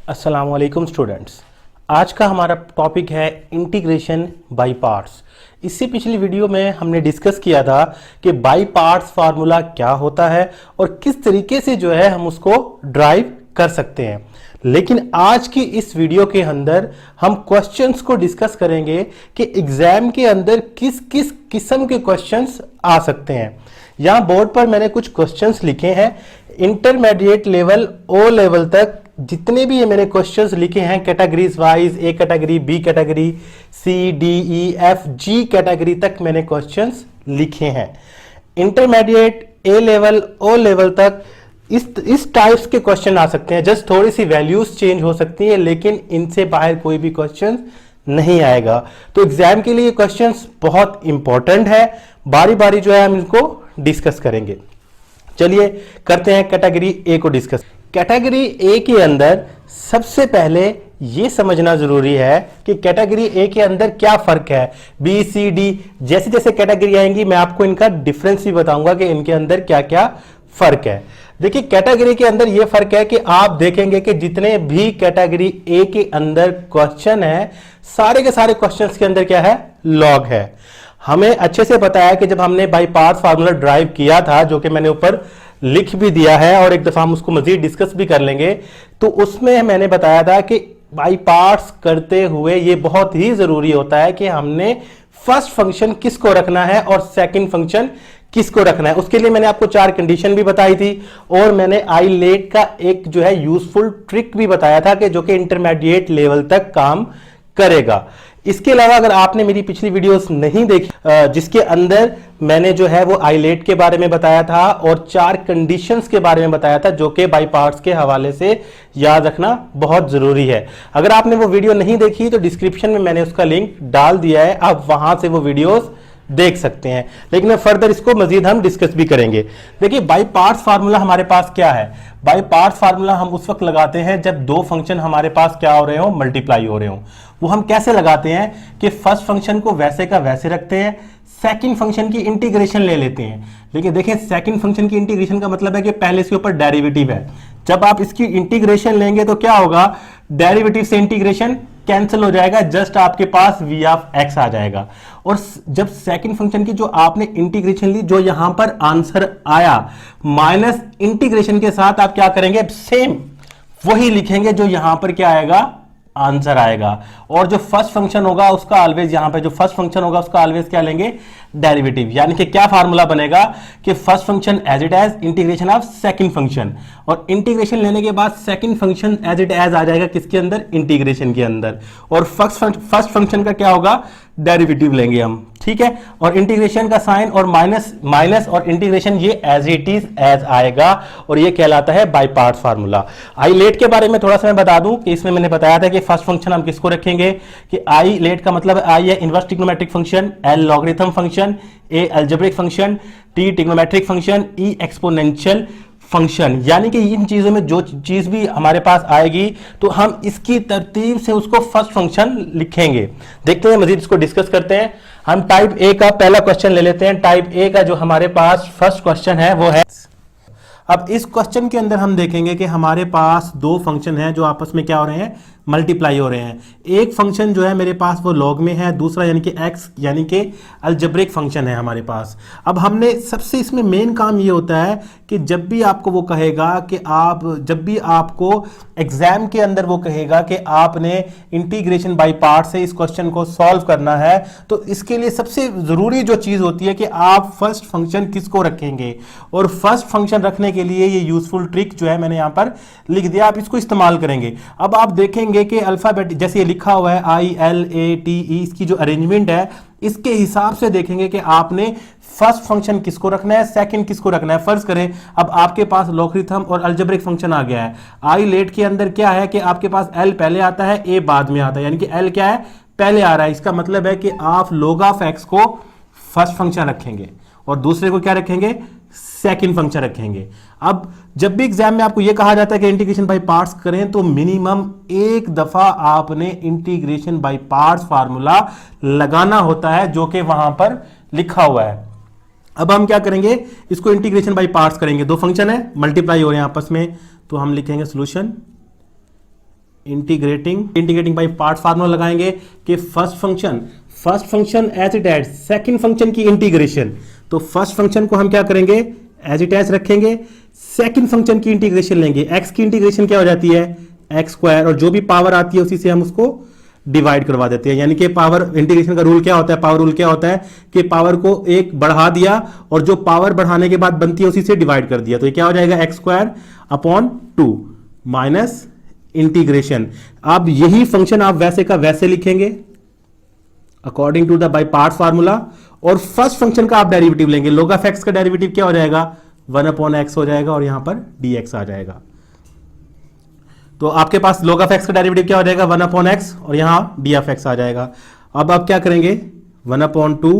अस्सलाम वालेकुम स्टूडेंट्स। आज का हमारा टॉपिक है इंटीग्रेशन बाय पार्ट्स। इससे पिछली वीडियो में हमने डिस्कस किया था कि बाय पार्ट्स फार्मूला क्या होता है और किस तरीके से जो है हम उसको ड्राइव कर सकते हैं। लेकिन आज की इस वीडियो के अंदर हम क्वेश्चंस को डिस्कस करेंगे कि एग्जाम के अंदर किस किस किस्म के क्वेश्चंस आ सकते हैं। यहां बोर्ड पर मैंने कुछ क्वेश्चंस लिखे हैं। इंटरमीडिएट लेवल ओ लेवल तक जितने भी ये मैंने क्वेश्चंस लिखे हैं categories wise, A category, B category, C, D, E, F, G category तक मैंने क्वेश्चंस लिखे हैं। Intermediate A level O level तक इस टाइप्स के क्वेश्चन आ सकते हैं। जस्ट थोड़ी सी वैल्यूज चेंज हो सकती है, लेकिन इनसे बाहर कोई भी क्वेश्चन नहीं आएगा। तो एग्जाम के लिए क्वेश्चंस बहुत इंपॉर्टेंट है। बारी बारी जो है हम इनको डिस्कस करेंगे। चलिए करते हैं कैटेगरी ए को डिस्कस। कैटेगरी ए के अंदर सबसे पहले यह समझना जरूरी है कि कैटेगरी ए के अंदर क्या फर्क है। बी, सी, डी जैसे जैसे कैटेगरी आएंगी मैं आपको इनका डिफरेंस भी बताऊंगा कि इनके अंदर क्या क्या फर्क है। देखिए कैटेगरी के अंदर यह फर्क है कि आप देखेंगे कि जितने भी कैटेगरी ए के अंदर क्वेश्चन है, सारे के सारे क्वेश्चंस के अंदर क्या है, लॉग है। हमें अच्छे से पता है कि जब हमने बाय पार्ट्स फार्मूला ड्राइव किया था, जो कि मैंने ऊपर लिख भी दिया है और एक दफा हम उसको मजीद डिस्कस भी कर लेंगे, तो उसमें मैंने बताया था कि बाय पार्ट्स करते हुए ये बहुत ही जरूरी होता है कि हमने फर्स्ट फंक्शन किसको रखना है और सेकंड फंक्शन किसको रखना है। उसके लिए मैंने आपको 4 कंडीशन भी बताई थी और मैंने आईलेट का एक जो है यूजफुल ट्रिक भी बताया था कि जो कि इंटरमीडिएट लेवल तक काम करेगा। इसके अलावा अगर आपने मेरी पिछली वीडियोस नहीं देखी, जिसके अंदर मैंने जो है वो आईलेट के बारे में बताया था और 4 कंडीशंस के बारे में बताया था, जो कि बाय पार्ट्स के हवाले से याद रखना बहुत जरूरी है। अगर आपने वो वीडियो नहीं देखी तो डिस्क्रिप्शन में मैंने उसका लिंक डाल दिया है, आप वहां से वो वीडियोस देख सकते हैं। लेकिन मैं फर्दर इसको मजीद हम डिस्कस भी करेंगे। देखिए बाय पार्ट्स फार्मूला हमारे पास क्या है। बाय पार्ट्स फार्मूला हम उस वक्त लगाते हैं जब दो फंक्शन हमारे पास क्या हो रहे हो, मल्टीप्लाई हो रहे हो। वो हम कैसे लगाते हैं कि फर्स्ट फंक्शन को वैसे का वैसे रखते हैं, सेकंड फंक्शन की इंटीग्रेशन ले लेते हैं। लेकिन देखिए सेकंड फंक्शन की इंटीग्रेशन का मतलब है कि पहले इसके ऊपर डेरिवेटिव है। जब आप इसकी इंटीग्रेशन लेंगे तो क्या होगा, डेरिवेटिव से इंटीग्रेशन कैंसिल हो जाएगा, जस्ट आपके पास v ऑफ x आ जाएगा। और जब सेकंड फंक्शन की जो आपने इंटीग्रेशन ली, जो यहां पर आंसर आया, माइनस इंटीग्रेशन के साथ आप क्या करेंगे, सेम वही लिखेंगे जो यहां पर क्या आएगा, आंसर आएगा। और जो फर्स्ट फंक्शन होगा उसका ऑलवेज, यहां पे जो फर्स्ट फंक्शन होगा उसका ऑलवेज क्या लेंगे, डेरिवेटिव। यानी कि क्या फार्मूला बनेगा कि first function as it is integration of second function, और इंटीग्रेशन लेने के बाद second function as it is आ जाएगा किसके अंदर, इंटीग्रेशन के अंदर। और फर्स्ट फंक्शन का क्या होगा, डेरिवेटिव लेंगे हम, ठीक है। और इंटीग्रेशन का साइन और माइनस और इंटीग्रेशन ये एज इट इज एज आएगा, और ये कहलाता है बाय पार्ट्स फार्मूला। आईलेट के बारे में थोड़ा सा मैं बता दूं कि इसमें मैंने बताया था कि फर्स्ट फंक्शन हम किसको रखेंगे, कि आईलेट का मतलब आई है inverse trigonometric function, L logarithm function, A algebraic function, T trigonometric function, E exponential function. यानी कि इन चीजों में जो चीज भी हमारे पास आएगी तो हम इसकी तरतीब से उसको फर्स्ट फंक्शन लिखेंगे। देखते हैं मजीद इसको डिस्कस करते हैं। हम टाइप ए का पहला क्वेश्चन ले लेते हैं। टाइप ए का जो हमारे पास फर्स्ट क्वेश्चन है वो है, अब इस क्वेश्चन के अंदर हम देखेंगे कि हमारे पास दो फंक्शन हैं जो आपस में क्या हो रहे हैं, मल्टीप्लाई हो रहे हैं। एक फंक्शन जो है मेरे पास वो लॉग में है, दूसरा यानी कि एक्स यानी कि अलजेब्रिक फंक्शन है हमारे पास। अब हमने सबसे इसमें मेन काम ये होता है कि जब भी आपको वो कहेगा कि जब भी आपको एग्जाम के अंदर वो कहेगा कि आपने इंटीग्रेशन बाय पार्ट से इस क्वेश्चन को सॉल्व करना है, तो इसके लिए सबसे जरूरी जो चीज होती है कि आप फर्स्ट फंक्शन किसको रखेंगे। और फर्स्ट फंक्शन रखने के लिए ये यूजफुल ट्रिक जो है मैंने यहां पर लिख दिया, आप इसको इस्तेमाल करेंगे। अब आप देखेंगे कि अल्फाबेट जैसे ये लिखा हुआ है ILATE, इसकी जो अरेंजमेंट है इसके हिसाब से देखेंगे कि आपने फर्स्ट फंक्शन किसको रखना है, सेकंड किसको रखना है। फर्ज करें अब आपके पास लॉगरिथम और अलजेब्रिक फंक्शन आ गया है। आईलेट के अंदर क्या है कि आपके पास L पहले आता है, A बाद में आता है, यानी कि L क्या है, पहले आ रहा है। इसका मतलब है कि आप log ऑफ x को फर्स्ट फंक्शन रखेंगे और दूसरे को क्या रखेंगे, सेकंड फंक्शन रखेंगे। अब जब भी एग्जाम में आपको यह कहा जाता है कि इंटीग्रेशन बाय पार्ट्स करें, तो मिनिमम एक दफा आपने इंटीग्रेशन बाय पार्ट्स फार्मूला लगाना होता है, जो कि वहां पर लिखा हुआ है। अब हम क्या करेंगे, इसको इंटीग्रेशन बाय पार्ट्स करेंगे। दो फंक्शन है, मल्टीप्लाई हो रहे हैं आपस में, तो हम लिखेंगे solution integrating by parts formula लगाएंगे कि first function as it is second function की इंटीग्रेशन, तो फर्स्ट फंक्शन को हम क्या करेंगे एज इट एज रखेंगे, सेकंड फंक्शन की इंटीग्रेशन लेंगे, x की इंटीग्रेशन क्या हो जाती है एक्स स्क्वायर, और जो भी पावर आती है उसी से हम उसको डिवाइड करवा देते हैं। यानी कि पावर इंटीग्रेशन का रूल क्या होता है, पावर रूल क्या होता है कि पावर को एक बढ़ा दिया और जो पावर बढ़ाने के बाद बनती है उसी से डिवाइड कर दिया, तो ये क्या हो जाएगा x square upon 2 minus integration. अब यही फंक्शन आप वैसे का वैसे लिखेंगे according to the by parts formula, और फर्स्ट फंक्शन का आप डेरिवेटिव लेंगे, log ऑफ x का डेरिवेटिव क्या हो जाएगा 1/x हो जाएगा और यहां पर dx आ जाएगा। तो आपके पास log ऑफ x का डेरिवेटिव क्या हो जाएगा 1/x और यहां d ऑफ x आ जाएगा। अब आप क्या करेंगे 1/2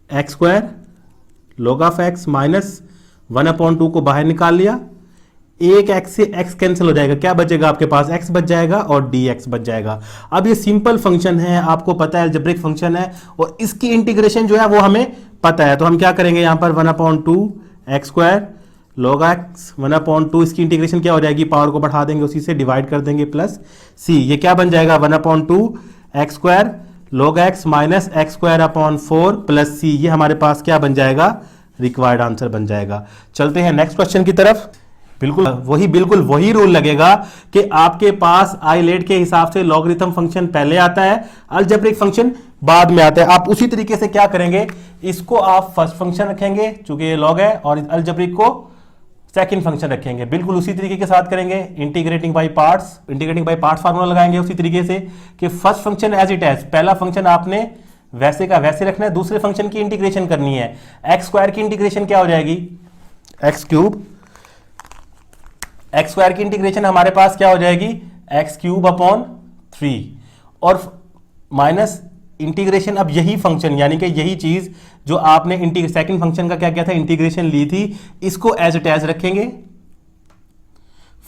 x square log of x minus 1/2 को बाहर निकाल लिया, एक x से x कैंसिल हो जाएगा, क्या बचेगा आपके पास x बच जाएगा और dx बच जाएगा। अब ये सिंपल फंक्शन है, आपको पता है अलजेब्रिक फंक्शन है और इसकी इंटीग्रेशन जो है वो हमें पता है, तो हम क्या करेंगे यहां पर 1/2 x स्क्वायर log x 1/2, इसकी इंटीग्रेशन क्या हो जाएगी, पावर को बढ़ा देंगे उसी से डिवाइड कर देंगे प्लस c, ये क्या बन जाएगा 1/2 x square log x minus x square upon 4 plus c, ये हमारे पास क्या बन जाएगा रिक्वायर्ड आंसर बन जाएगा। चलते हैं नेक्स्ट क्वेश्चन की तरफ। बिल्कुल वही रूल लगेगा कि आपके पास आइलेट के हिसाब से लॉगरिथम फंक्शन पहले आता है, अलजेब्रिक फंक्शन बाद में आता है। आप उसी तरीके से क्या करेंगे, इसको आप फर्स्ट फंक्शन रखेंगे चूंकि ये लॉग है और अलजेब्रिक को सेकंड फंक्शन रखेंगे, बिल्कुल उसी तरीके के साथ करेंगे। इंटीग्रेटिंग बाय पार्ट्स फार्मूला लगाएंगे उसी तरीके से कि first function as it is, पहला फंक्शन आपने वैसे का वैसे रखना है, दूसरे फंक्शन की इंटीग्रेशन करनी है। एक्स स्क्वायर की इंटीग्रेशन क्या हो जाएगी एक्स क्यूब, एक्स स्क्वायर की इंटीग्रेशन हमारे पास क्या हो जाएगी एक्स क्यूब अपॉन 3 और माइनस इंटीग्रेशन। अब यही फंक्शन यानी कि यही चीज जो आपने सेकंड फंक्शन का क्या किया था इंटीग्रेशन ली थी, इसको एज इट एज रखेंगे।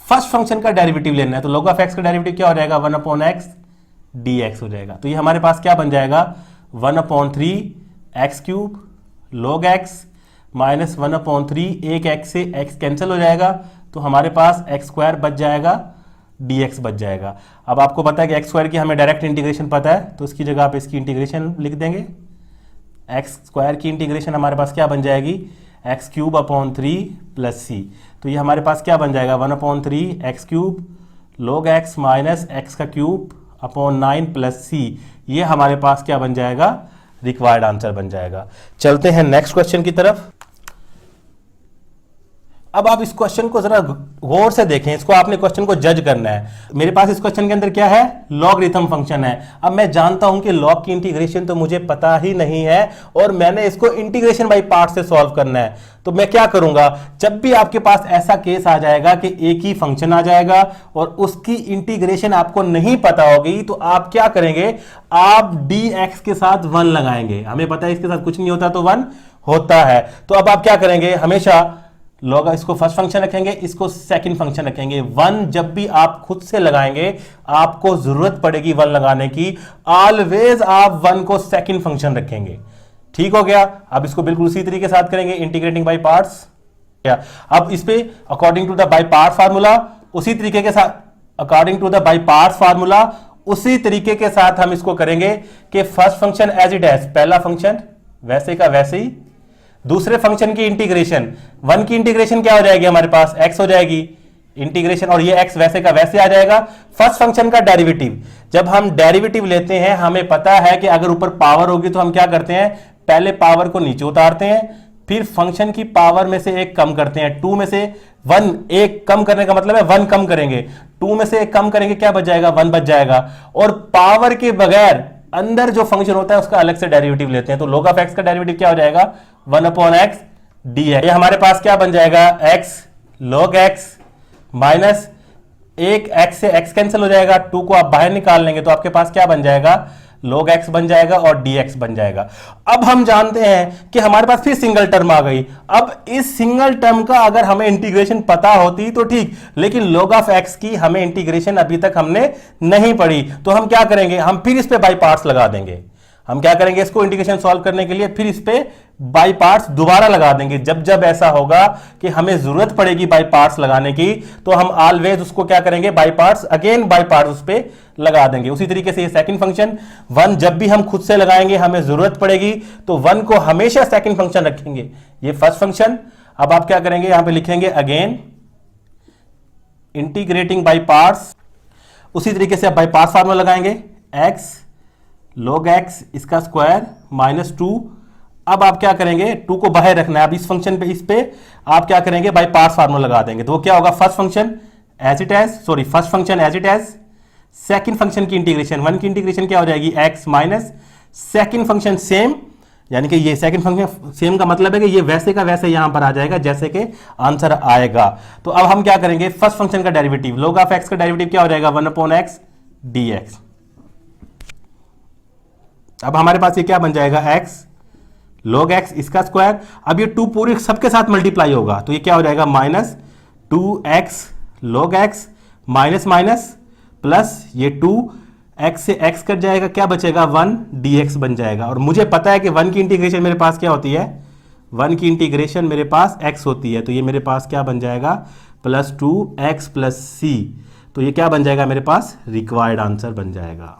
फर्स्ट फंक्शन का डेरिवेटिव लेना है, तो log ऑफ x का डेरिवेटिव क्या हो जाएगा 1/x dx हो जाएगा। तो ये हमारे पास क्या बन जाएगा 1/3 x cube log x minus 1/3, एक x से x कैंसिल हो जाएगा तो हमारे पास x स्क्वायर बच जाएगा dx बच जाएगा। अब आपको पता है कि x स्क्वायर की हमें डायरेक्ट इंटीग्रेशन पता है, तो इसकी जगह आप इसकी इंटीग्रेशन लिख देंगे। x स्क्वायर की इंटीग्रेशन हमारे पास क्या बन जाएगी x cube upon 3 plus c, तो ये हमारे पास क्या बन जाएगा 1/3 x cube log x minus x का क्यूब अपॉन 9 प्लस c, ये हमारे पास क्या बन जाएगा रिक्वायर्ड आंसर बन जाएगा। चलते हैं नेक्स्ट क्वेश्चन की तरफ। अब आप इस क्वेश्चन को जरा गौर से देखें, इसको आपने क्वेश्चन को जज करना है। मेरे पास इस क्वेश्चन के अंदर क्या है लॉगरिथम फंक्शन है। अब मैं जानता हूं कि लॉग की इंटीग्रेशन तो मुझे पता ही नहीं है और मैंने इसको इंटीग्रेशन बाय पार्ट से सॉल्व करना है, तो मैं क्या करूंगा जब भी आपके पास ऐसा केस आ जाएगा कि एक ही फंक्शन आ जाएगा और उसकी इंटीग्रेशन आपको नहीं पता होगी, तो आप क्या करेंगे आप dx के साथ 1 लगाएंगे। हमें पता है इसके साथ कुछ नहीं होता तो 1 होता है, तो अब आप क्या करेंगे हमेशा लॉग इसको फर्स्ट फंक्शन रखेंगे, इसको सेकंड फंक्शन रखेंगे। 1 जब भी आप खुद से लगाएंगे आपको जरूरत पड़ेगी 1 लगाने की, ऑलवेज आप 1 को सेकंड फंक्शन रखेंगे। ठीक हो गया। अब इसको बिल्कुल उसी तरीके के साथ करेंगे इंटीग्रेटिंग बाय पार्ट्स। अब इस पे according to the by parts formula उसी तरीके के साथ according to the by parts formula उसी तरीके के साथ हम इसको करेंगे कि first function as it is, पहला फंक्शन वैसे का वैसे ही, दूसरे फंक्शन की इंटीग्रेशन 1 की इंटीग्रेशन क्या हो जाएगी हमारे पास x हो जाएगी इंटीग्रेशन, और ये x वैसे का वैसे आ जाएगा। फर्स्ट फंक्शन का डेरिवेटिव, जब हम डेरिवेटिव लेते हैं हमें पता है कि अगर ऊपर पावर होगी तो हम क्या करते हैं पहले पावर को नीचे उतारते हैं, फिर फंक्शन की पावर में से एक कम करते हैं। 2 में से 1 एक कम करने का मतलब है 1 कम करेंगे, 2 में से एक कम करेंगे क्या बच जाएगा 1 बच जाएगा, और पावर के बगैर अंदर जो फंक्शन होता है उसका अलग से डेरिवेटिव लेते हैं। तो log ऑफ x का डेरिवेटिव क्या हो जाएगा 1/x dx, ये हमारे पास क्या बन जाएगा x log x माइनस एक x से x कैंसिल हो जाएगा, 2 को आप बाहर निकाल लेंगे तो आपके पास क्या बन जाएगा log x बन जाएगा और dx बन जाएगा। अब हम जानते हैं कि हमारे पास फिर सिंगल टर्म आ गई। अब इस सिंगल टर्म का अगर हमें इंटीग्रेशन पता होती तो ठीक, लेकिन log ऑफ x की हमें इंटीग्रेशन अभी तक हमने नहीं पढ़ी, तो हम क्या करेंगे हम फिर इस पे बाय पार्ट्स लगा देंगे। हम क्या करेंगे इसको इंटीग्रेशन सॉल्व करने के लिए फिर इस पे बाई पार्ट्स दोबारा लगा देंगे। जब जब ऐसा होगा कि हमें जरूरत पड़ेगी बाई पार्ट्स लगाने की, तो हम ऑलवेज उसको क्या करेंगे, by parts again by parts उस पर लगा देंगे। उसी तरीके से ये सेकंड फंक्शन 1 जब भी हम खुद से लगाएंगे, हमें जरूरत पड़ेगी तो 1 को हमेशा सेकंड फंक्शन रखेंगे। ये फर्स्ट फंक्शन। अब आप क्या करेंगे, यहां पे लिखेंगे अगेन इंटीग्रेटिंग बाई पार्ट्स। उसी तरीके से आप बाई पार्ट्स फार्मूला लगाएंगे, x log x इसका स्क्वायर माइनस 2। अब आप क्या करेंगे, 2 को बाहर रखना है। अब इस फंक्शन पे, इस पे आप क्या करेंगे, बाई पार्ट्स फार्मूला लगा देंगे। तो वो क्या होगा, first function as it is, sorry first function as it is, second function की इंटीग्रेशन, 1 की इंटीग्रेशन क्या हो जाएगी, x minus second function same, यानी कि ये सेकंड फंक्शन सेम का मतलब है कि ये वैसे का वैसे यहां पर आ जाएगा जैसे कि आंसर आएगा। तो अब हम क्या करेंगे, फर्स्ट फंक्शन का डेरिवेटिव log ऑफ x का डेरिवेटिव क्या हो जाएगा, 1/x dx। अब हमारे पास ये क्या बन जाएगा, x log x इसका स्क्वायर। अब ये 2 पूरे सबके साथ मल्टीप्लाई होगा तो ये क्या हो जाएगा, minus 2x log x minus minus plus ये 2 x से x कट जाएगा, क्या बचेगा, 1 dx बन जाएगा। और मुझे पता है कि 1 की इंटीग्रेशन मेरे पास क्या होती है, 1 की इंटीग्रेशन मेरे पास x होती है। तो ये मेरे पास क्या बन जाएगा, प्लस 2x प्लस c। तो ये क्या बन जाएगा, मेरे पास रिक्वायर्ड आंसर बन जाएगा।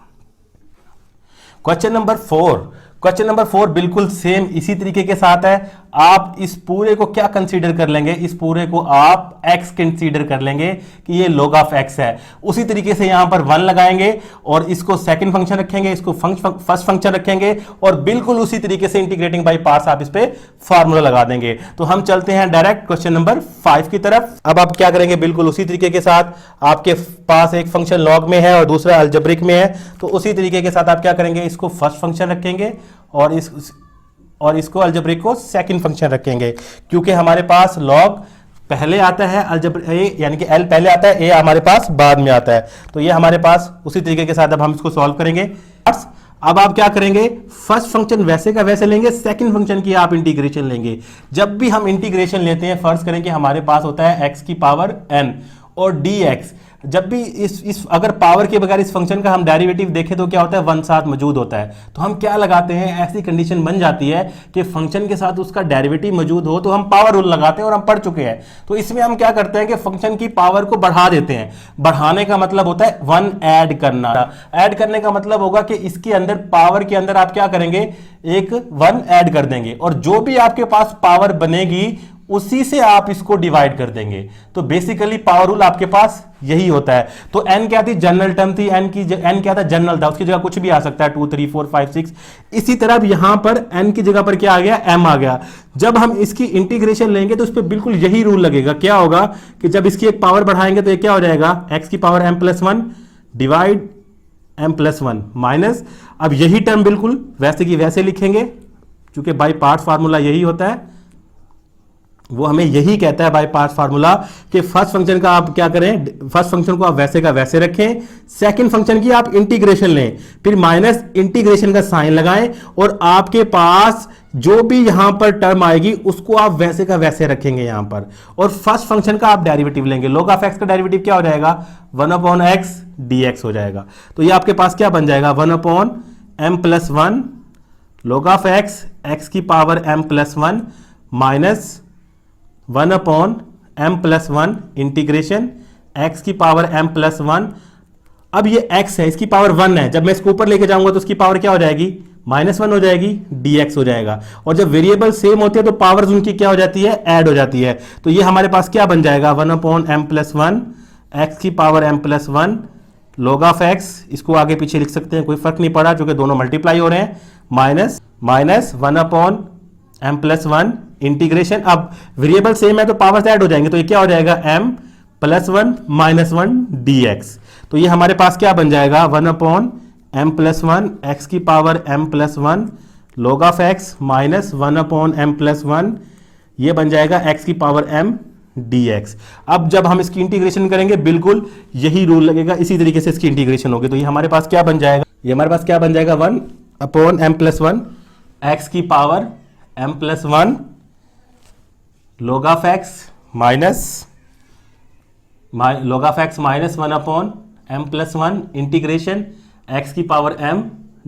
क्वेश्चन नंबर 4, क्वेश्चन नंबर 4 बिल्कुल सेम इसी तरीके के साथ है। आप इस पूरे को क्या कंसीडर कर लेंगे, इस पूरे को आप x कंसीडर कर लेंगे कि ये log ऑफ x है। उसी तरीके से यहां पर 1 लगाएंगे और इसको सेकंड फंक्शन रखेंगे, इसको फर्स्ट फंक्शन रखेंगे और बिल्कुल उसी तरीके से इंटीग्रेटिंग बाई पार्ट्स आप इस पे फार्मूला लगा देंगे। तो हम चलते हैं डायरेक्ट क्वेश्चन नंबर 5 की तरफ। अब आप क्या करेंगे, बिल्कुल उसी तरीके के साथ, आपके पास एक फंक्शन लॉग में है और दूसरा अलजेब्रिक में है, तो उसी तरीके के साथ आप क्या करेंगे, इसको फर्स्ट फंक्शन रखेंगे और इसको अलजेब्रिक को सेकंड फंक्शन रखेंगे। क्योंकि हमारे पास लॉग पहले आता है, अलजेब्रिक यानी कि एल पहले आता है, ए हमारे पास बाद में आता है। तो ये हमारे पास उसी तरीके के साथ अब हम इसको सॉल्व करेंगे। अब आप क्या करेंगे, फर्स्ट फंक्शन वैसे का वैसे लेंगे, सेकंड फंक्शन की आप इंटीग्रेशन लेंगे। जब भी हम इंटीग्रेशन लेते हैं, फर्ज करें कि हमारे पास होता है x की पावर n और dx। जब भी इस अगर पावर के बगैर इस फंक्शन का हम डेरिवेटिव देखें तो क्या होता है, 1 साथ मौजूद होता है। तो हम क्या लगाते हैं, ऐसी कंडीशन बन जाती है कि फंक्शन के साथ उसका डेरिवेटिव मौजूद हो तो हम पावर रूल लगाते हैं और हम पढ़ चुके हैं। तो इसमें हम क्या करते हैं कि फंक्शन की पावर को बढ़ा देते हैं। बढ़ाने का मतलब होता है 1 ऐड करना। ऐड करने का मतलब होगा कि इसके अंदर पावर के अंदर आप क्या करेंगे, एक 1 ऐड कर देंगे और जो भी आपके पास पावर बनेगी उसी से आप इसको डिवाइड कर देंगे। तो बेसिकली पावर रूल आपके पास यही होता है। तो n क्या थी, जनरल टर्म थी, n क्या था, जनरल था, उसकी जगह कुछ भी आ सकता है, 2 3 4 5 6। इसी तरह यहां पर n की जगह पर क्या आ गया, m आ गया। जब हम इसकी इंटीग्रेशन लेंगे तो उस पर बिल्कुल यही रूल लगेगा। क्या होगा कि जब इसकी एक पावर बढ़ाएंगे तो ये क्या हो जाएगा, x की power m+1 divide m+1 minus, अब यही टर्म बिल्कुल वैसे की वैसे लिखेंगे, क्योंकि बाई पार्ट्स फार्मूला यही होता है, वो हमें यही कहता है बाई पार्ट्स फार्मूला कि फर्स्ट फंक्शन का आप क्या करें, फर्स्ट फंक्शन को आप वैसे का वैसे रखें, सेकंड फंक्शन की आप इंटीग्रेशन लें, फिर माइनस इंटीग्रेशन का साइन लगाएं और आपके पास जो भी यहां पर टर्म आएगी उसको आप वैसे का वैसे रखेंगे यहां पर, और फर्स्ट फंक्शन का आप डेरिवेटिव लेंगे। log ऑफ x का डेरिवेटिव क्या हो जाएगा, 1/x dx हो जाएगा। तो ये आपके पास क्या बन जाएगा, 1/m+1 log ऑफ x की power m+1 minus 1/m+1 integration x की पावर m+1। अब ये x है, इसकी पावर 1 है, जब मैं इसको ऊपर लेके जाऊंगा तो उसकी पावर क्या हो जाएगी, -1 हो जाएगी, dx हो जाएगा। और जब वेरिएबल सेम होते हैं तो पावर्स उनकी क्या हो जाती है, ऐड हो जाती है। तो ये हमारे पास क्या बन जाएगा, 1/m+1 x की power m+1 log of x, इसको आगे पीछे लिख सकते हैं, कोई फर्क नहीं पड़ा क्योंकि दोनों मल्टीप्लाई हो रहे हैं, माइनस 1/m+1 इंटीग्रेशन। अब वेरिएबल सेम है तो पावर्स ऐड हो जाएंगे, तो ये क्या हो जाएगा, m+1 -1 dx। तो ये हमारे पास क्या बन जाएगा, 1/m+1 x की power m+1 log of x minus 1/m+1, ये बन जाएगा x की पावर m dx। अब जब हम इसकी इंटीग्रेशन करेंगे बिल्कुल यही रूल लगेगा, इसी तरीके से इसकी इंटीग्रेशन होगी। तो ये हमारे पास क्या बन जाएगा, ये हमारे पास क्या बन जाएगा, 1/m+1 x की power m+1 log of x minus 1/m+1 integration x की पावर m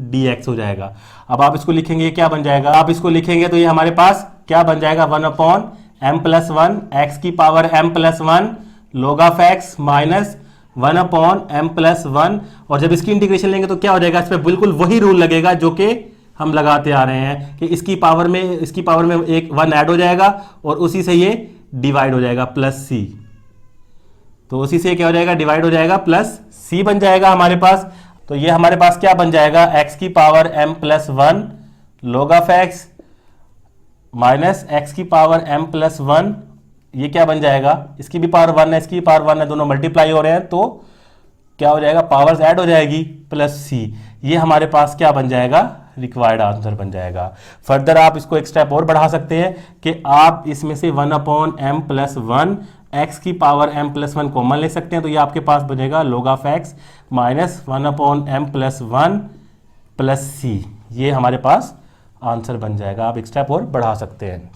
dx हो जाएगा। अब आप इसको लिखेंगे क्या बन जाएगा, आप इसको लिखेंगे तो ये हमारे पास क्या बन जाएगा, 1/m+1 x की power m+1 log of x minus 1/m+1। और जब इसकी इंटीग्रेशन लेंगे तो क्या हो जाएगा, इस पर बिल्कुल वही रूल लगेगा जो कि हम लगाते आ रहे हैं कि इसकी पावर में एक 1 ऐड हो जाएगा और उसी से ये डिवाइड हो जाएगा +c। तो उसी से क्या हो जाएगा, डिवाइड हो जाएगा +c बन जाएगा हमारे पास। तो ये हमारे पास क्या बन जाएगा, x की power m+1 log of x minus x की पावर m+1, ये क्या बन जाएगा, इसकी भी पावर 1 है, इसकी भी पावर 1 है, दोनों मल्टीप्लाई हो रहे हैं तो क्या हो जाएगा, पावर्स ऐड हो जाएगी +c। ये हमारे पास क्या बन जाएगा, रिक्वायर्ड आंसर बन जाएगा। फर्दर आप इसको एक स्टेप और बढ़ा सकते हैं कि आप इसमें से 1/m+1 x की पावर m+1 कॉमन ले सकते हैं, तो ये आपके पास बनेगा log of x minus 1/m+1 +c। ये हमारे पास आंसर बन जाएगा। आप एक स्टेप और बढ़ा सकते हैं।